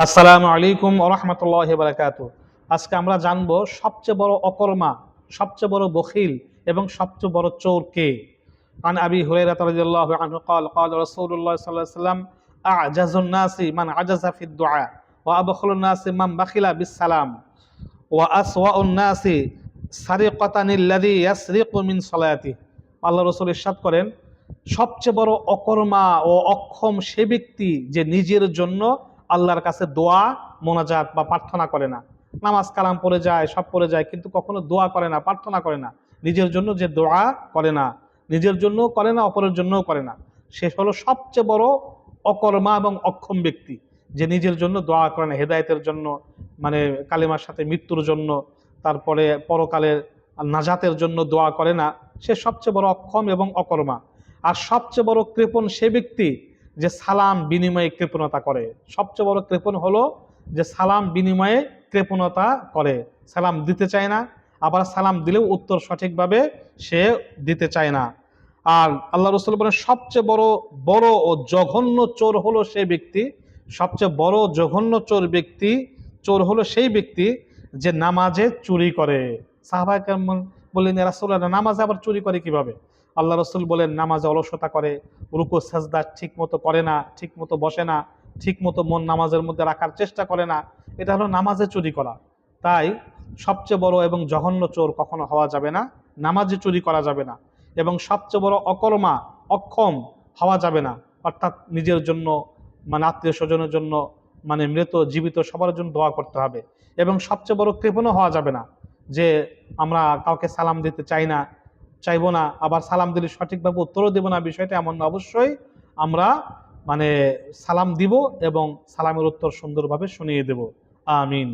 আসসালামু আলাইকুম ওয়া রাহমাতুল্লাহি ওয়া বারাকাতুহু। আজকে আমরা জানবো সবচেয়ে বড় অকর্মা, সবচেয়ে বড় বখিল এবং সবচেয়ে বড় চোর কে। আন আবি হুরায়রা রাদিয়াল্লাহু আনহু قال قال رسول الله صلى الله عليه وسلم اعجز الناس من عجز في الدعاء وابخل الناس من بخل بالسلام واسوأ الناس سرقة الذي يسرق من صلاته। আল্লাহ রাসূল ইরশাদ করেন, সবচেয়ে বড় অকর্মা ও অক্ষম সে ব্যক্তি যে নিজের জন্য আল্লাহর কাছে দোয়া মোনাজাত বা প্রার্থনা করে না। নামাজ কালাম পড়ে যায়, সব পড়ে যায়, কিন্তু কখনো দোয়া করে না, প্রার্থনা করে না। নিজের জন্য যে দোয়া করে না, নিজের জন্যও করে না, অপরের জন্যও করে না, সে হলো সবচেয়ে বড় অকর্মা এবং অক্ষম ব্যক্তি যে নিজের জন্য দোয়া করে না, হেদায়েতের জন্য, মানে কালিমার সাথে মৃত্যুর জন্য, তারপরে পরকালের নাজাতের জন্য দোয়া করে না। সে সবচেয়ে বড় অক্ষম এবং অকর্মা। আর সবচেয়ে বড় কৃপণ সে ব্যক্তি যে সালাম বিনিময়ে কৃপণতা করে। সবচেয়ে বড় কৃপণ হলো যে সালাম বিনিময়ে কৃপণতা করে, সালাম দিতে চায় না, আবার সালাম দিলেও উত্তর সঠিকভাবে সে দিতে চায় না। আর আল্লাহ রাসূল বলেন, সবচেয়ে বড় বড় ও জঘন্য চোর হলো সেই ব্যক্তি, সবচেয়ে বড় জঘন্য চোর হলো সেই ব্যক্তি যে নামাজে চুরি করে। সাহাবায়ে কেরাম বললেন, ইয়া রাসূলুল্লাহ, নামাজে আবার চুরি করে কিভাবে? আল্লাহ রাসূল বলেন, নামাজে অলসতা করে, রুকু সাজদা ঠিক মতো করে না, ঠিক মতো বসে না, ঠিক মতো মন নামাজের মধ্যে রাখার চেষ্টা করে না। এটা হলো নামাজে চুরি করা। তাই সবচেয়ে বড় এবং জঘন্য চোর কখনো হওয়া যাবে না, নামাজে চুরি করা যাবে না। এবং সবচেয়ে বড় অকর্মা, অক্ষম হওয়া যাবে না, অর্থাৎ নিজের জন্য, মানে আত্মীয় স্বজনের জন্য, মানে মৃত জীবিত সবার জন্য দোয়া করতে হবে। এবং সবচেয়ে বড় কৃপণও হওয়া যাবে না, যে আমরা কাউকে সালাম দিতে চাইবো না, আবার সালাম দিলে সঠিকভাবে উত্তরও দেব না, বিষয়টা এমন না। অবশ্যই আমরা মানে সালাম দিব এবং সালামের উত্তর সুন্দরভাবে শুনিয়ে দেব। আমিন।